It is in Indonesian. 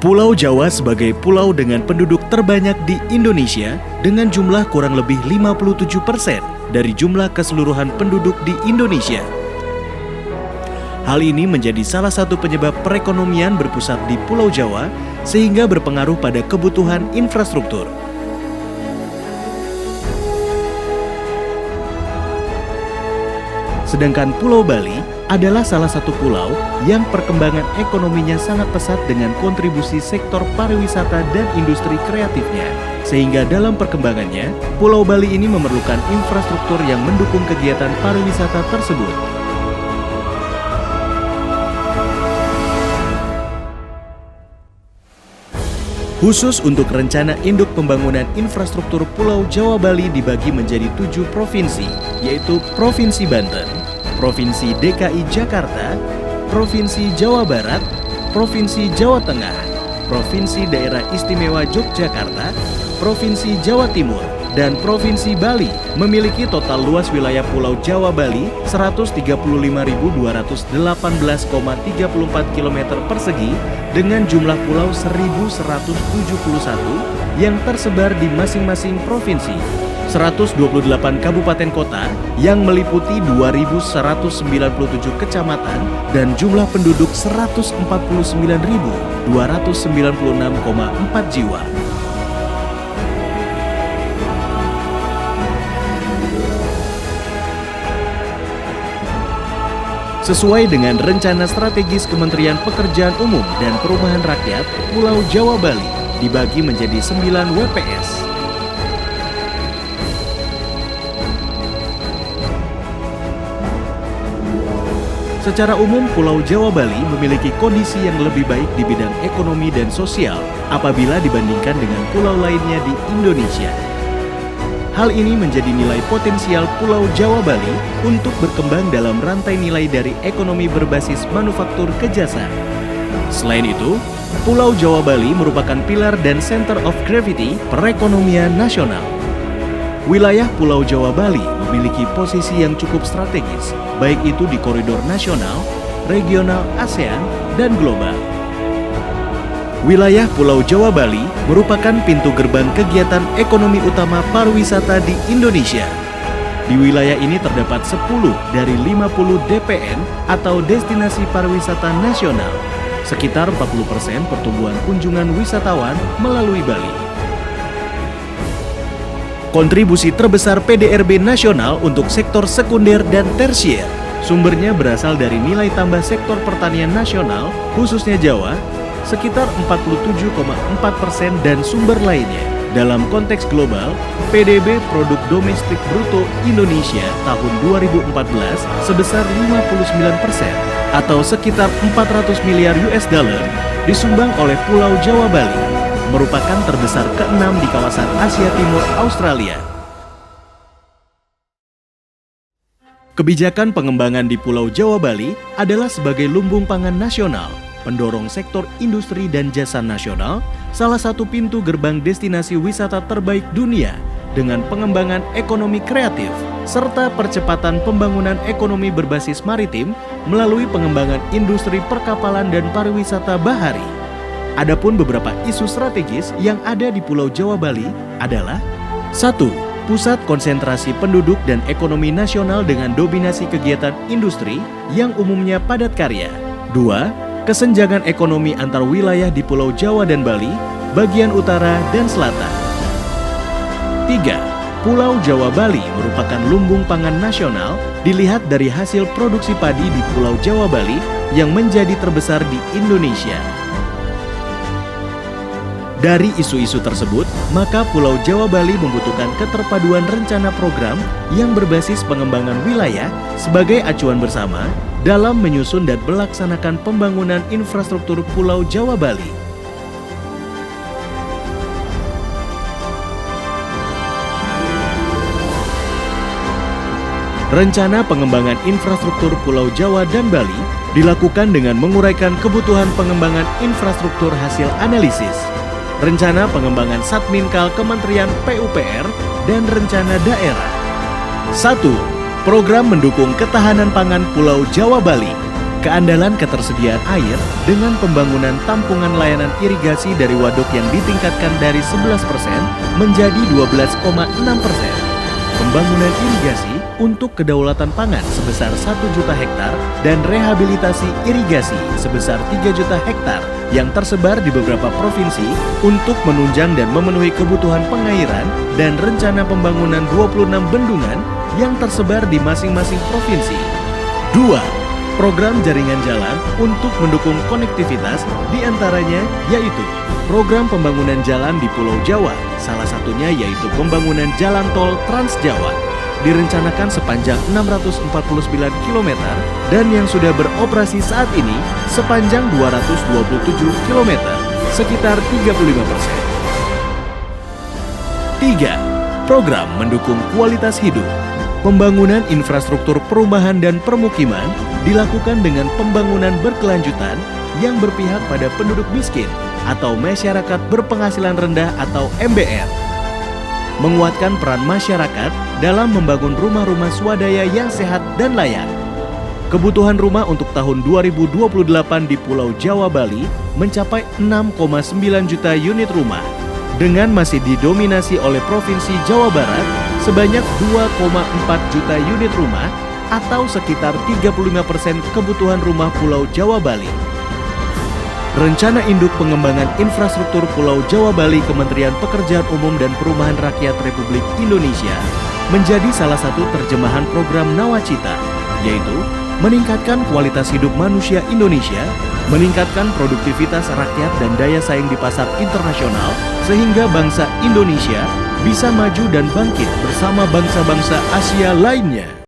Pulau Jawa sebagai pulau dengan penduduk terbanyak di Indonesia dengan jumlah kurang lebih 57% dari jumlah keseluruhan penduduk di Indonesia. Hal ini menjadi salah satu penyebab perekonomian berpusat di Pulau Jawa sehingga berpengaruh pada kebutuhan infrastruktur. Sedangkan Pulau Bali adalah salah satu pulau yang perkembangan ekonominya sangat pesat dengan kontribusi sektor pariwisata dan industri kreatifnya. Sehingga dalam perkembangannya, Pulau Bali ini memerlukan infrastruktur yang mendukung kegiatan pariwisata tersebut. Khusus untuk rencana induk pembangunan infrastruktur Pulau Jawa Bali dibagi menjadi 7 provinsi, yaitu Provinsi Banten, Provinsi DKI Jakarta, Provinsi Jawa Barat, Provinsi Jawa Tengah, Provinsi Daerah Istimewa Yogyakarta, Provinsi Jawa Timur, dan Provinsi Bali memiliki total luas wilayah Pulau Jawa Bali 135.218,34 km persegi dengan jumlah pulau 1.171 yang tersebar di masing-masing provinsi, 128 kabupaten kota yang meliputi 2.197 kecamatan dan jumlah penduduk 149.296,4 jiwa. Sesuai dengan rencana strategis Kementerian Pekerjaan Umum dan Perumahan Rakyat, Pulau Jawa Bali dibagi menjadi 9 WPS. Secara umum, Pulau Jawa Bali memiliki kondisi yang lebih baik di bidang ekonomi dan sosial apabila dibandingkan dengan pulau lainnya di Indonesia. Hal ini menjadi nilai potensial Pulau Jawa Bali untuk berkembang dalam rantai nilai dari ekonomi berbasis manufaktur ke jasa. Selain itu, Pulau Jawa Bali merupakan pilar dan center of gravity perekonomian nasional. Wilayah Pulau Jawa Bali memiliki posisi yang cukup strategis, baik itu di koridor nasional, regional, ASEAN, dan global. Wilayah Pulau Jawa Bali merupakan pintu gerbang kegiatan ekonomi utama pariwisata di Indonesia. Di wilayah ini terdapat 10 dari 50 DPN atau destinasi pariwisata nasional, sekitar 40% pertumbuhan kunjungan wisatawan melalui Bali. Kontribusi terbesar PDRB nasional untuk sektor sekunder dan tersier sumbernya berasal dari nilai tambah sektor pertanian nasional, khususnya Jawa, sekitar 47,4% dan sumber lainnya. Dalam konteks global, PDB Produk Domestik Bruto Indonesia tahun 2014 sebesar 59% atau sekitar 400 miliar US dollar disumbang oleh Pulau Jawa Bali, merupakan terbesar ke-6 di kawasan Asia Timur Australia. Kebijakan pengembangan di Pulau Jawa Bali adalah sebagai lumbung pangan nasional, pendorong sektor industri dan jasa nasional, salah satu pintu gerbang destinasi wisata terbaik dunia dengan pengembangan ekonomi kreatif, serta percepatan pembangunan ekonomi berbasis maritim melalui pengembangan industri perkapalan dan pariwisata bahari. Adapun beberapa isu strategis yang ada di Pulau Jawa Bali adalah 1. Pusat konsentrasi penduduk dan ekonomi nasional dengan dominasi kegiatan industri yang umumnya padat karya. 2. Kesenjangan ekonomi antar wilayah di Pulau Jawa dan Bali, bagian utara dan selatan. 3. Pulau Jawa Bali merupakan lumbung pangan nasional dilihat dari hasil produksi padi di Pulau Jawa Bali yang menjadi terbesar di Indonesia. Dari isu-isu tersebut, maka Pulau Jawa Bali membutuhkan keterpaduan rencana program yang berbasis pengembangan wilayah sebagai acuan bersama dalam menyusun dan melaksanakan pembangunan infrastruktur Pulau Jawa Bali. Rencana pengembangan infrastruktur Pulau Jawa dan Bali dilakukan dengan menguraikan kebutuhan pengembangan infrastruktur hasil analisis, rencana pengembangan Satminkal Kementerian PUPR, dan rencana daerah. 1. Program mendukung ketahanan pangan Pulau Jawa Bali. Keandalan ketersediaan air dengan pembangunan tampungan layanan irigasi dari waduk yang ditingkatkan dari 11% menjadi 12,6%. Pembangunan irigasi untuk kedaulatan pangan sebesar 1 juta hektar dan rehabilitasi irigasi sebesar 3 juta hektar yang tersebar di beberapa provinsi untuk menunjang dan memenuhi kebutuhan pengairan dan rencana pembangunan 26 bendungan yang tersebar di masing-masing provinsi. 2. Program jaringan jalan untuk mendukung konektivitas diantaranya yaitu program pembangunan jalan di Pulau Jawa, salah satunya yaitu pembangunan jalan tol Trans Jawa, direncanakan sepanjang 649 km dan yang sudah beroperasi saat ini sepanjang 227 km, sekitar 35%. 3. Program mendukung kualitas hidup. Pembangunan infrastruktur perumahan dan permukiman dilakukan dengan pembangunan berkelanjutan yang berpihak pada penduduk miskin atau masyarakat berpenghasilan rendah atau MBR. Menguatkan peran masyarakat dalam membangun rumah-rumah swadaya yang sehat dan layak. Kebutuhan rumah untuk tahun 2028 di Pulau Jawa Bali mencapai 6,9 juta unit rumah, dengan masih didominasi oleh Provinsi Jawa Barat sebanyak 2,4 juta unit rumah atau sekitar 35% kebutuhan rumah Pulau Jawa Bali. Rencana Induk Pengembangan Infrastruktur Pulau Jawa Bali Kementerian Pekerjaan Umum dan Perumahan Rakyat Republik Indonesia menjadi salah satu terjemahan program Nawacita, yaitu meningkatkan kualitas hidup manusia Indonesia, meningkatkan produktivitas rakyat dan daya saing di pasar internasional, sehingga bangsa Indonesia bisa maju dan bangkit bersama bangsa-bangsa Asia lainnya.